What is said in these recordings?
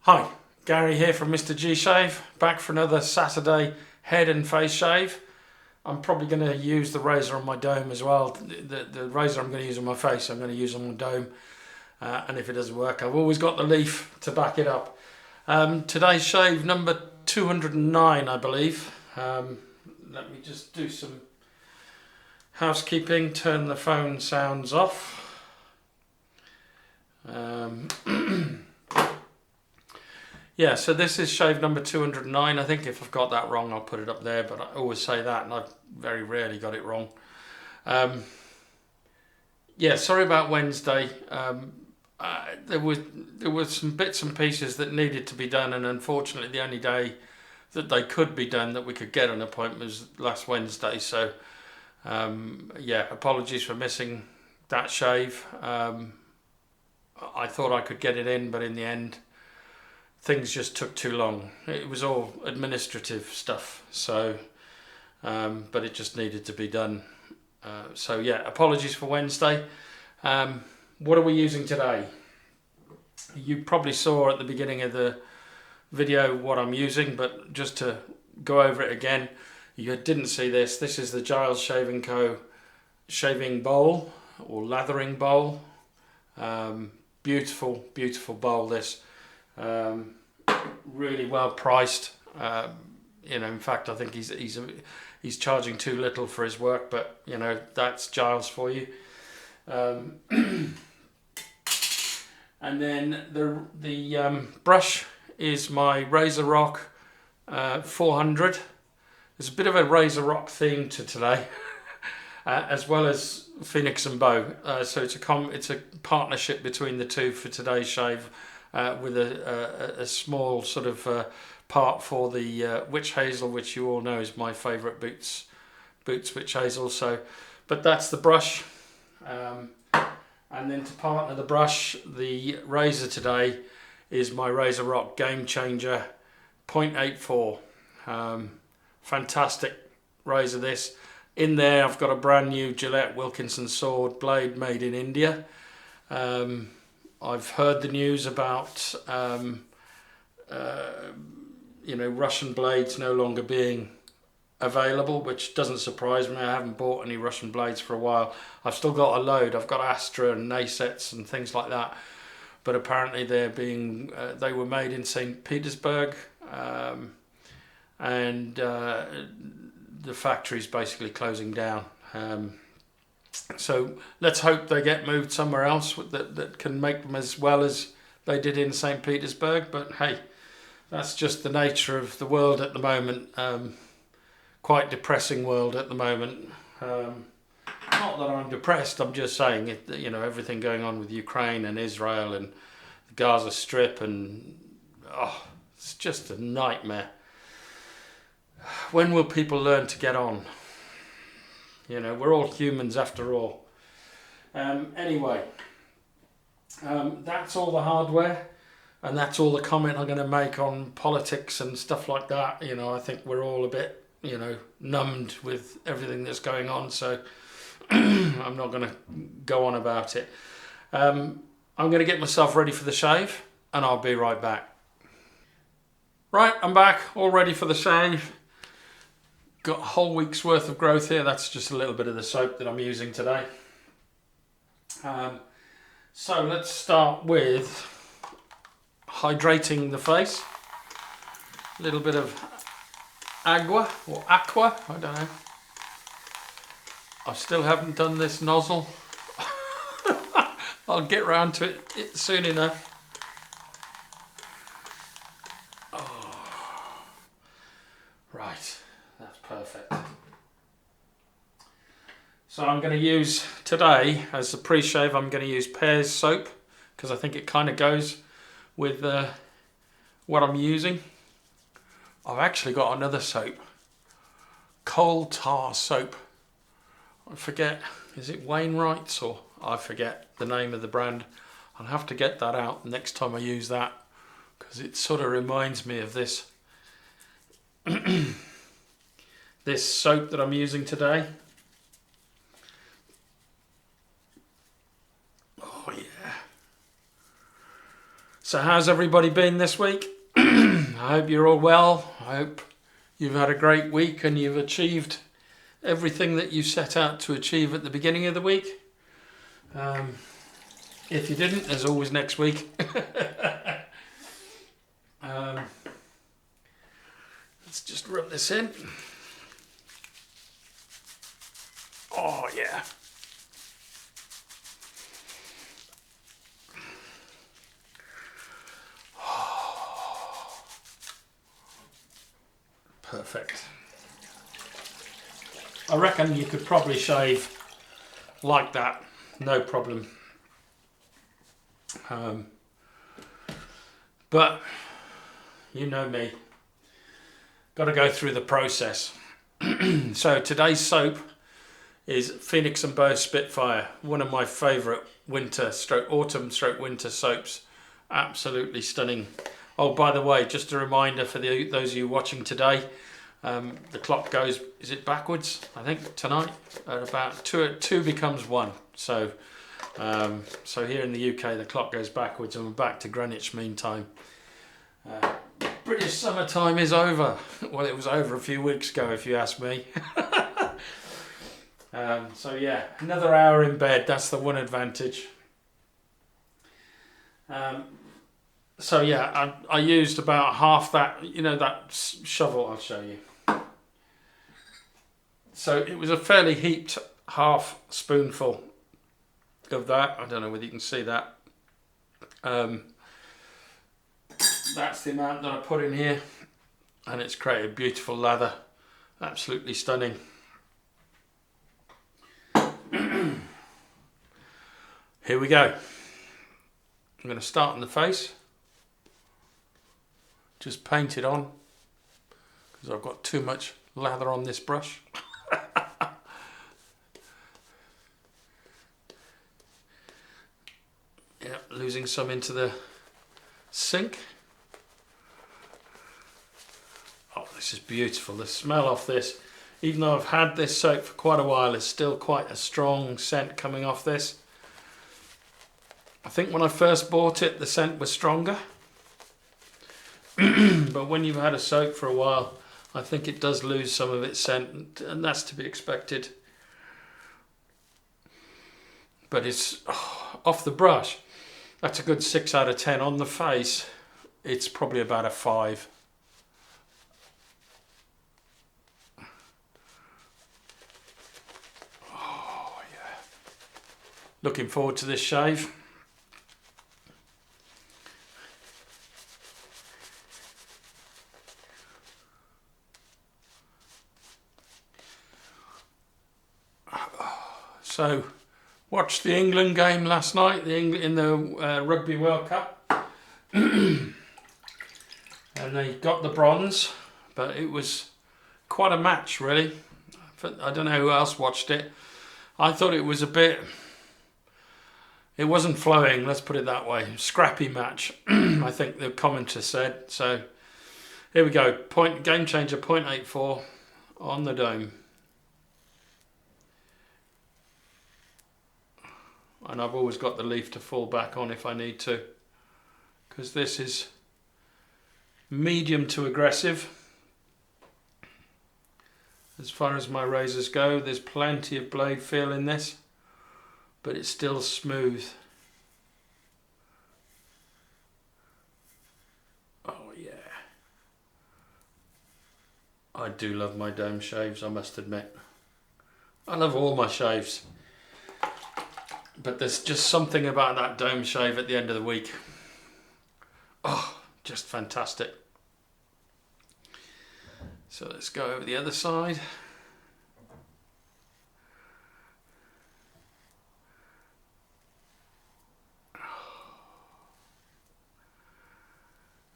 Hi, Gary here from MrG Shave, back for another Saturday head and face shave. I'm probably going to use the razor on my dome as well. The razor I'm going to use on my face, I'm going to use on my dome. And if it doesn't work, I've always got the leaf to back it up. Today's shave number 209, I believe. Let me just do some housekeeping, turn the phone sounds off. Yeah, so this is shave number 209. I think if I've got that wrong, I'll put it up there, but I always say that, and I've very rarely got it wrong. Yeah, sorry about Wednesday. There were some bits and pieces that needed to be done, and unfortunately the only day that they could be done, that we could get an appointment, was last Wednesday. So, yeah, apologies for missing that shave. I thought I could get it in, but in the end, things just took too long. It was all administrative stuff, so but it just needed to be done. So yeah, apologies for Wednesday. What are we using today? You probably saw at the beginning of the video what I'm using, but just to go over it again, you didn't see this. This is the Giles Shaving Co. shaving bowl or lathering bowl. Beautiful, beautiful bowl this. Really well priced. You know, in fact, I think he's charging too little for his work, but you know, that's Giles for you. And then the brush is my Razorock 400. There's a bit of a Razorock theme to today, as well as Phoenix and Beau. So it's a partnership between the two for today's shave. With a small sort of part for the Witch Hazel, which you all know is my favourite Boots Witch Hazel. So, but that's the brush, and then to partner the brush, the razor today is my Razorock Gamechanger 0.84. Fantastic razor this. In there I've got a brand new Gillette Wilkinson Sword blade made in India. I've heard the news about you know, Russian blades no longer being available, which doesn't surprise me. I haven't bought any Russian blades for a while. I've still got a load. I've got Astra and Nasets and things like that, but apparently they're being they were made in St. Petersburg, and the factory's basically closing down. So let's hope they get moved somewhere else that can make them as well as they did in St. Petersburg. But hey, that's just the nature of the world at the moment. Quite depressing world at the moment. Not that I'm depressed, I'm just saying it, you know, everything going on with Ukraine and Israel and the Gaza Strip, and it's just a nightmare. When will people learn to get on? You know, we're all humans after all. Anyway, that's all the hardware, and that's all the comment I'm going to make on politics and stuff like that. You know, I think we're all a bit, you know, numbed with everything that's going on, so I'm not going to go on about it. I'm going to get myself ready for the shave, and I'll be right back. Right, I'm back, all ready for the shave. Got a whole week's worth of growth here. That's just a little bit of the soap that I'm using today. So let's start with hydrating the face. A little bit of agua or aqua, I don't know. I still haven't done this nozzle. I'll get round to it soon enough. Oh. Right. That's perfect. So I'm going to use today, as a pre-shave, I'm going to use Pears Soap, because I think it kind of goes with what I'm using. I've actually got another soap, coal tar soap. I forget, is it Wainwright's, or I forget the name of the brand. I'll have to get that out next time I use that, because it sort of reminds me of this. This soap that I'm using today. Oh yeah. So how's everybody been this week? I hope you're all well. I hope you've had a great week and you've achieved everything that you set out to achieve at the beginning of the week. If you didn't, there's always next week. Let's just rub this in. Oh yeah. Perfect. I reckon you could probably shave like that, no problem. But you know me, got to go through the process. So today's soap is Phoenix Beau Spitfire, one of my favourite autumn/winter soaps. Absolutely stunning. Oh, by the way, just a reminder for those of you watching today, the clock goes, is it backwards? I think tonight at about 2 becomes 1. So here in the UK the clock goes backwards and we're back to Greenwich Mean Time. British summertime is over. Well, it was over a few weeks ago if you ask me. So yeah, another hour in bed, that's the one advantage. So yeah, I used about half that, you know, that shovel, I'll show you. So it was a fairly heaped half spoonful of that. I don't know whether you can see that. That's the amount that I put in here, and it's created beautiful lather. Absolutely stunning. Here we go. I'm going to start on the face. Just paint it on because I've got too much lather on this brush. Yeah, losing some into the sink. Oh, this is beautiful. The smell off this, even though I've had this soap for quite a while, is still quite a strong scent coming off this. I think when I first bought it, the scent was stronger. But when you've had a soap for a while, I think it does lose some of its scent, and that's to be expected. But it's off the brush, that's a good 6 out of 10. On the face, it's probably about a 5. Oh yeah. Looking forward to this shave. So, watched the England game last night, in the Rugby World Cup, and they got the bronze, but it was quite a match really. I don't know who else watched it. I thought it was it wasn't flowing, let's put it that way. Scrappy match, I think the commentator said. So, here we go, Gamechanger 0.84 on the dome. And I've always got the leaf to fall back on if I need to, because this is medium to aggressive. As far as my razors go, there's plenty of blade feel in this, but it's still smooth. Oh yeah. I do love my dome shaves, I must admit. I love all my shaves. But there's just something about that dome shave at the end of the week. Oh, just fantastic. So let's go over the other side.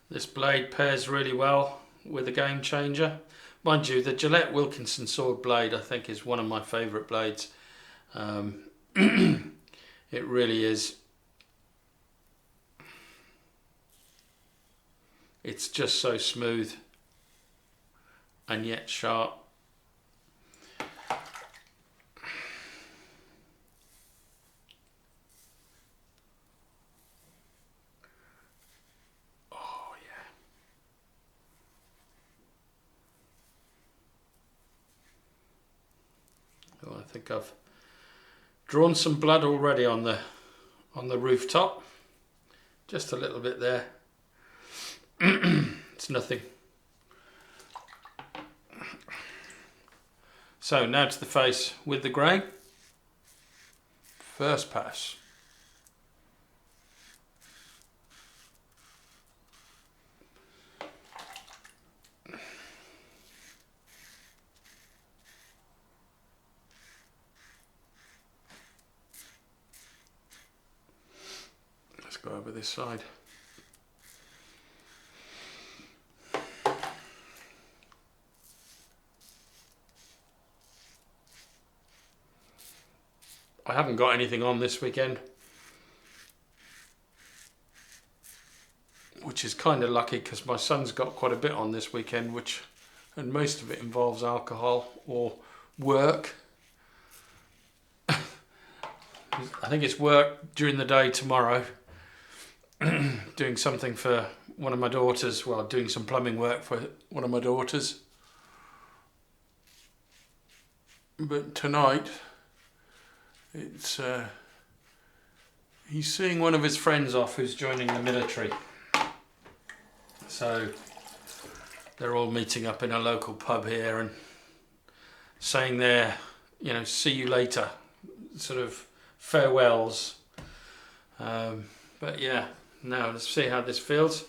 This blade pairs really well with the Gamechanger. Mind you, the Gillette Wilkinson Sword blade I think is one of my favourite blades. It really is. It's just so smooth and yet sharp. think I've drawn some blood already on the rooftop. Just a little bit there. It's nothing. So now to the face with the grey. First pass. Let's go over this side. I haven't got anything on this weekend, which is kind of lucky because my son's got quite a bit on this weekend, and most of it involves alcohol or work. I think it's work during the day tomorrow, doing something for one of my daughters, well, doing some plumbing work for one of my daughters. But tonight, it's he's seeing one of his friends off who's joining the military. So they're all meeting up in a local pub here and saying their, see you later, sort of farewells. But yeah, now let's see how this feels.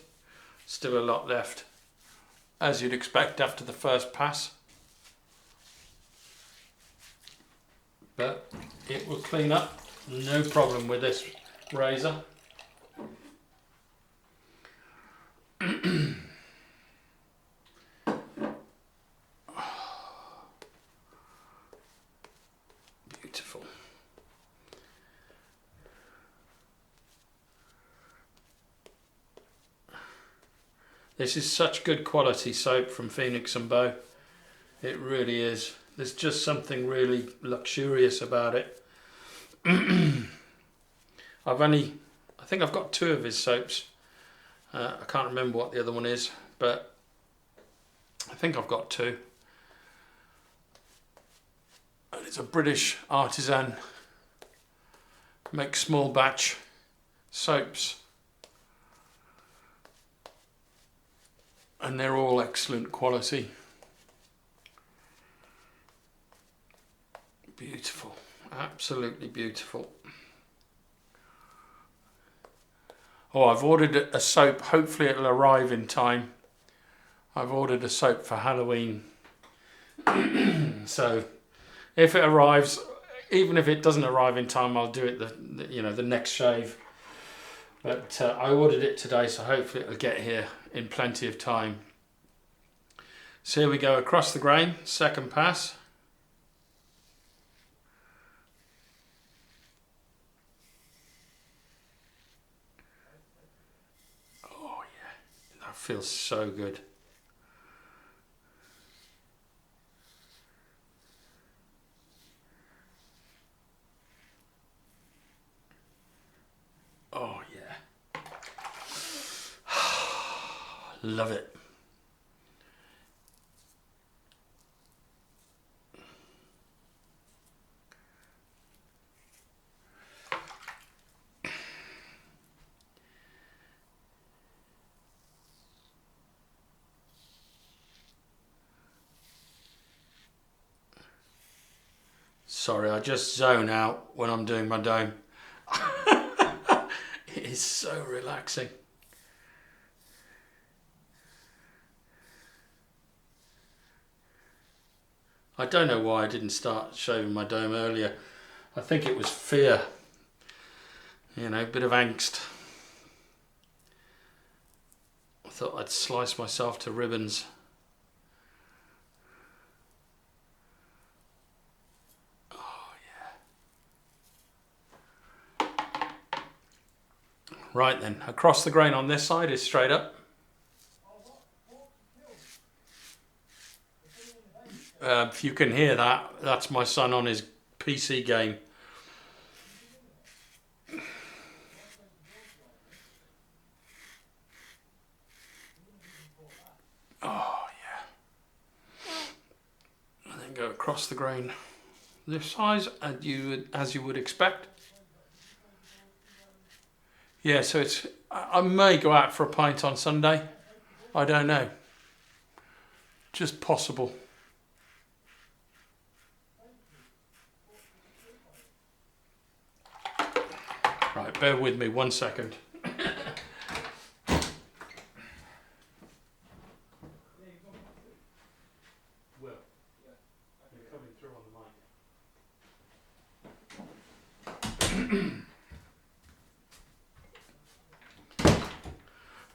Still a lot left, as you'd expect after the first pass. But it will clean up, no problem with this razor. Beautiful. This is such good quality soap from Phoenix Beau. It really is. There's just something really luxurious about it. I think I've got 2 of his soaps. I can't remember what the other one is, but I think I've got 2. And it's a British artisan, makes small batch soaps. And they're all excellent quality. Beautiful, absolutely beautiful. Oh, I've ordered a soap, hopefully it'll arrive in time. I've ordered a soap for Halloween. So if it arrives, even if it doesn't arrive in time, I'll do it the next shave. But I ordered it today, so hopefully it'll get here in plenty of time. So here we go, across the grain, second pass. Feels so good. Oh yeah. Love it. Sorry, I just zone out when I'm doing my dome. It is so relaxing. I don't know why I didn't start shaving my dome earlier. I think it was fear. A bit of angst. I thought I'd slice myself to ribbons. Right then, across the grain on this side is straight up. If you can hear that, that's my son on his PC game. Oh yeah. And then go across the grain this size, as you would expect. Yeah, so I may go out for a pint on Sunday. I don't know. Just possible. Right, bear with me 1 second.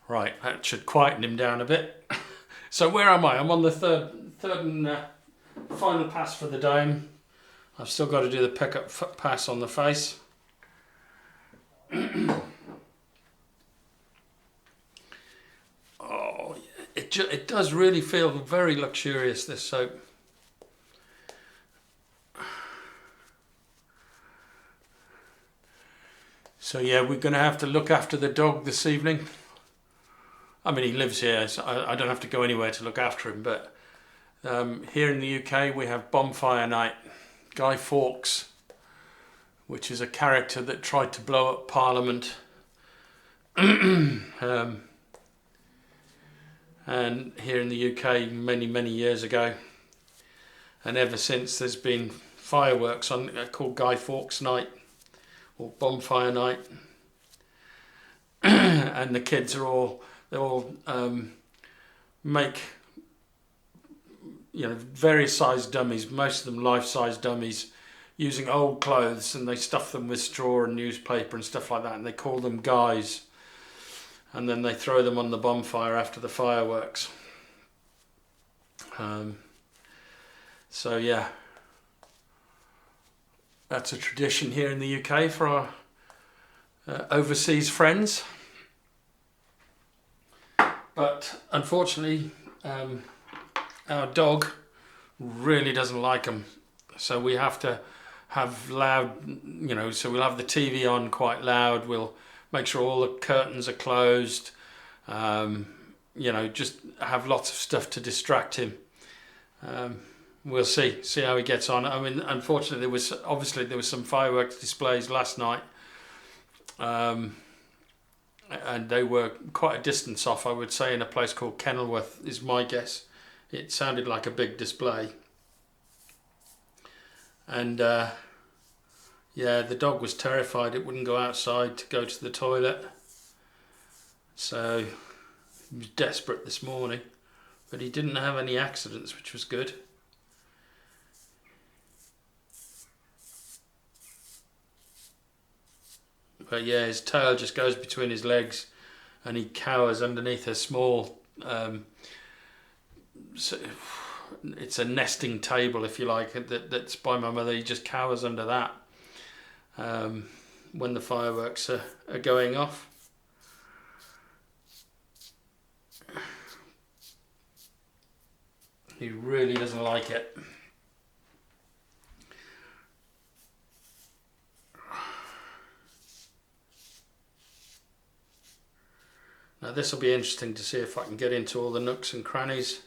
Right, that should quieten him down a bit. So where am I? I'm on the third and final pass for the dome. I've still got to do the pickup pass on the face. Oh, it does really feel very luxurious, this soap. So yeah, we're going to have to look after the dog this evening. I mean, he lives here, so I don't have to go anywhere to look after him, but here in the UK we have Bonfire Night. Guy Fawkes, which is a character that tried to blow up Parliament. And here in the UK many years ago. And ever since there's been fireworks on called Guy Fawkes Night or Bonfire Night. And the kids are all make various sized dummies, most of them life-size dummies, using old clothes, and they stuff them with straw and newspaper and stuff like that, and they call them guys, and then they throw them on the bonfire after the fireworks. So yeah, that's a tradition here in the UK for our overseas friends. But unfortunately, our dog really doesn't like them. So we have to have loud, so we'll have the TV on quite loud. We'll make sure all the curtains are closed. Just have lots of stuff to distract him. We'll see how he gets on. I mean, unfortunately, there was some fireworks displays last night. And they were quite a distance off, I would say, in a place called Kenilworth, is my guess. It sounded like a big display. And yeah, the dog was terrified. It wouldn't go outside to go to the toilet. So he was desperate this morning. But he didn't have any accidents, which was good. But yeah, his tail just goes between his legs and he cowers underneath a small, it's a nesting table, if you like, that's by my mother. He just cowers under that when the fireworks are going off. He really doesn't like it. Now this will be interesting to see if I can get into all the nooks and crannies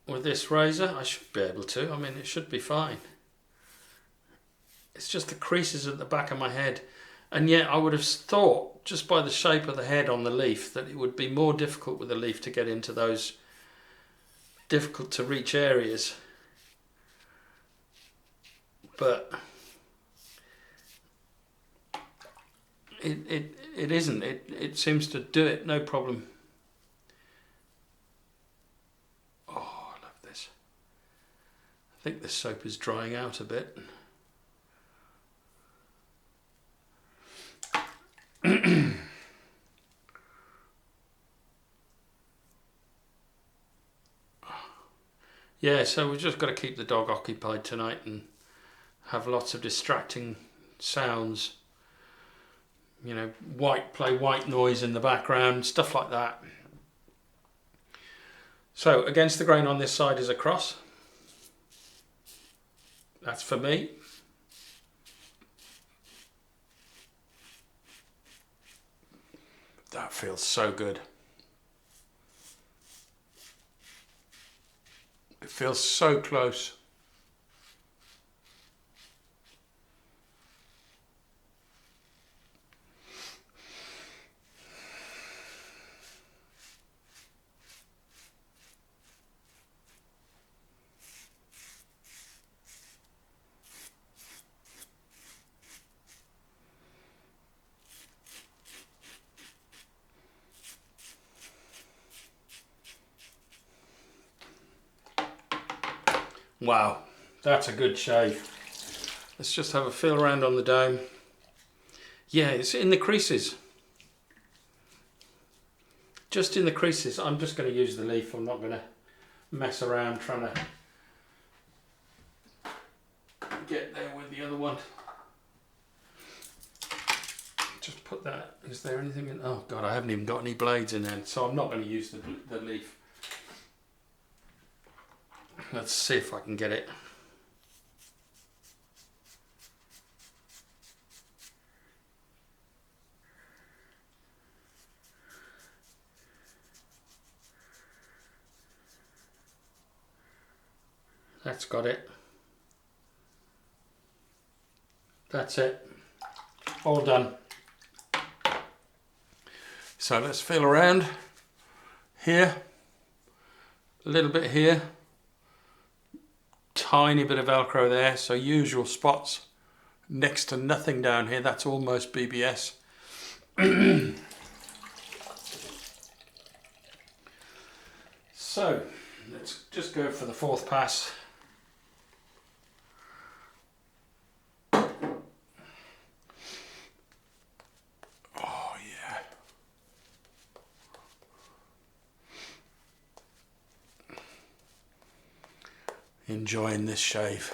with this razor. I should be able to. I mean, it should be fine. It's just the creases at the back of my head. And yet I would have thought, just by the shape of the head on the leaf, that it would be more difficult with the leaf to get into those difficult to reach areas. But it isn't. It seems to do it, no problem. Oh, I love this. I think this soap is drying out a bit. Yeah, so we've just got to keep the dog occupied tonight and have lots of distracting sounds. Play white noise in the background, stuff like that. So against the grain on this side is a cross. That's for me. That feels so good. It feels so close. Wow, that's a good shave. Let's just have a feel around on the dome. Yeah, it's in the creases. Just in the creases. I'm just going to use the leaf. I'm not going to mess around trying to get there with the other one. Just put that. Is there anything in? Oh God, I haven't even got any blades in there, so I'm not going to use the leaf. Let's see if I can get it. That's got it. That's it. All done. So let's feel around here, a little bit here, tiny bit of Velcro there, so usual spots, next to nothing down here, that's almost BBS. So let's just go for the fourth pass. Enjoying this shave.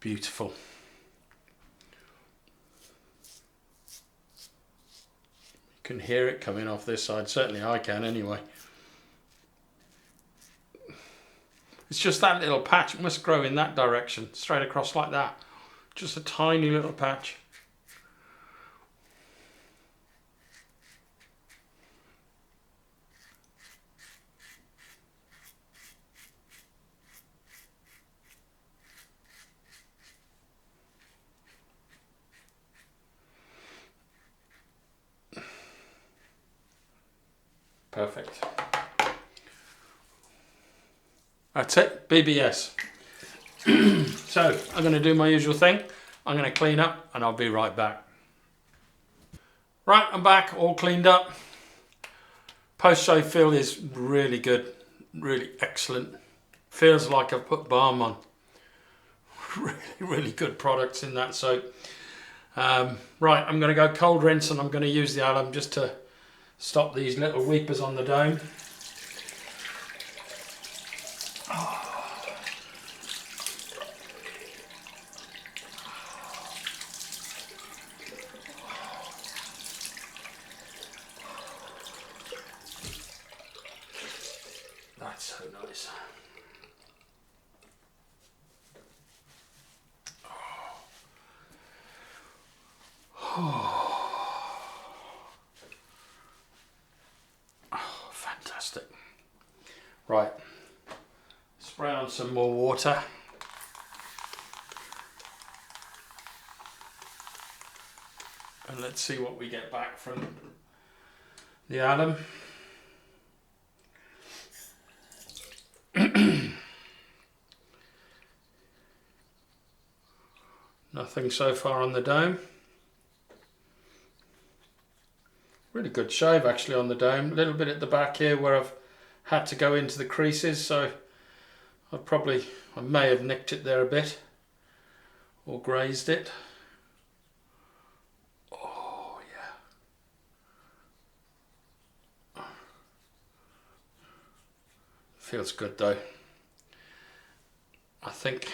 Beautiful. You can hear it coming off this side, certainly I can anyway. It's just that little patch, it must grow in that direction, straight across like that. Just a tiny little patch. Perfect. That's it, BBS. So I'm going to do my usual thing. I'm going to clean up and I'll be right back. Right, I'm back, all cleaned up. Post-shave feel is really good, really excellent. Feels like I've put balm on. Really good products in that soap. Right, I'm going to go cold rinse and I'm going to use the alum just to stop these little weepers on the dome. That's so nice. Fantastic. Right, spray on some more water. And let's see what we get back from the alum. Nothing so far on the dome. Really good shave actually on the dome. A little bit at the back here where I've had to go into the creases, so I may have nicked it there a bit or grazed it. Oh yeah. Feels good though. I think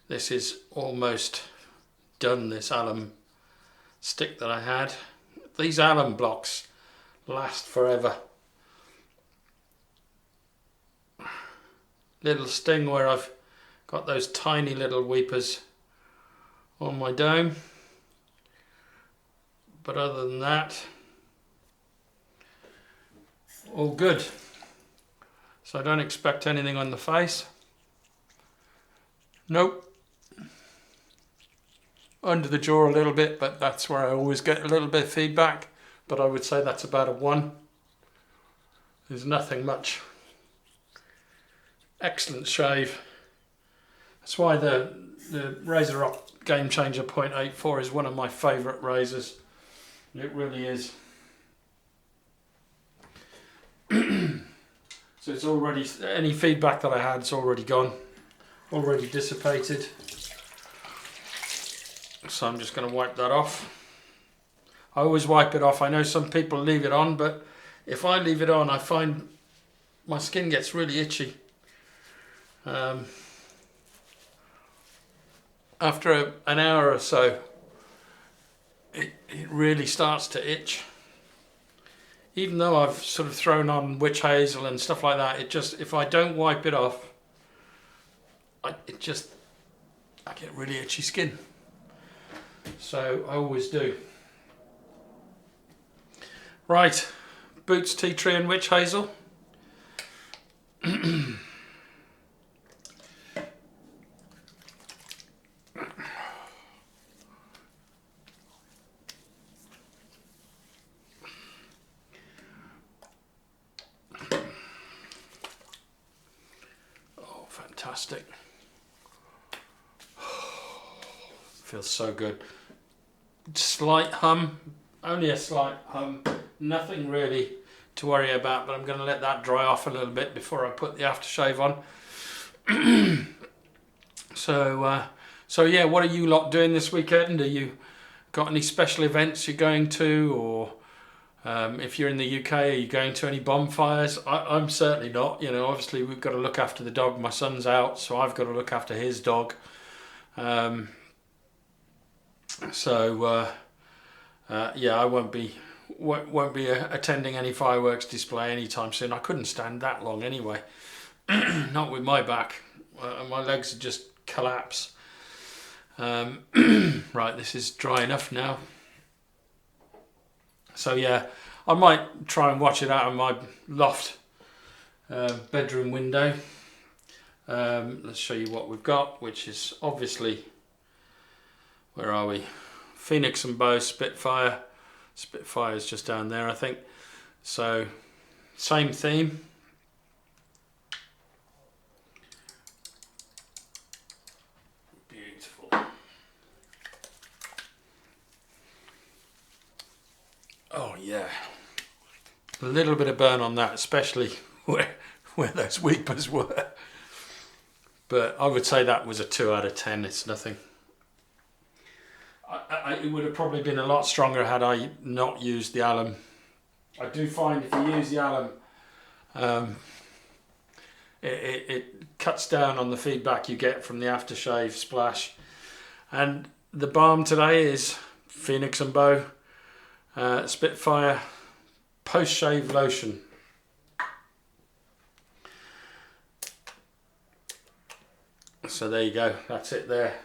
this is almost done, this alum stick that I had. These alum blocks last forever. Little sting where I've got those tiny little weepers on my dome. But other than that, all good. So I don't expect anything on the face. Nope, under the jaw a little bit, but that's where I always get a little bit of feedback. But I would say that's about a 1. There's nothing much. Excellent shave. That's why the Razorock Gamechanger 0.84 is one of my favourite razors. It really is. So it's already, any feedback that I had, it's already gone, already dissipated. So I'm just going to wipe that off. I always wipe it off. I know some people leave it on, but if I leave it on, I find my skin gets really itchy. After an hour or so, it really starts to itch. Even though I've sort of thrown on witch hazel and stuff like that, it just, if I don't wipe it off, I get really itchy skin. So I always do. Right, boots, tea tree and witch hazel. Fantastic. Feels so good. Slight hum, only a slight hum, nothing really to worry about, but I'm going to let that dry off a little bit before I put the aftershave on. So yeah, what are you lot doing this weekend? Are you got any special events you're going to, or if you're in the UK, are you going to any bonfires? I'm certainly not. You know, obviously we've got to look after the dog. My son's out, so I've got to look after his dog. Yeah, I won't be attending any fireworks display anytime soon. I couldn't stand that long anyway. Not with my back. My legs would just collapse. Right, this is dry enough now. So yeah, I might try and watch it out of my loft bedroom window. Let's show you what we've got, which is obviously, where are we? Phoenix Beau Spitfire. Spitfire is just down there, I think. So, same theme. Beautiful. Oh yeah. A little bit of burn on that, especially where those weepers were. But I would say that was a 2 out of 10. It's nothing. It would have probably been a lot stronger had I not used the alum. I do find if you use the alum, it cuts down on the feedback you get from the aftershave splash. And the balm today is Phoenix Beau Spitfire post-shave lotion. So there you go, that's it there.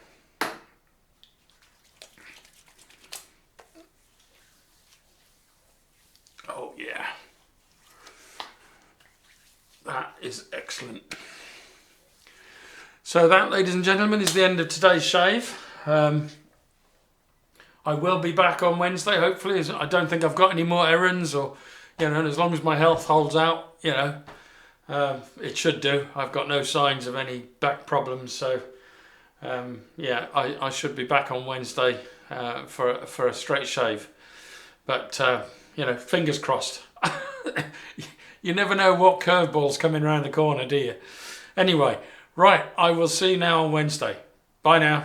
Oh yeah, that is excellent. So that, ladies and gentlemen, is the end of today's shave. I will be back on Wednesday, hopefully. I don't think I've got any more errands, or, you know, as long as my health holds out, you know, it should do. I've got no signs of any back problems, so yeah, I should be back on Wednesday for a straight shave. But you know, fingers crossed. You never know what curveball's coming around the corner, do you? Anyway, right, I will see you now on Wednesday. Bye now.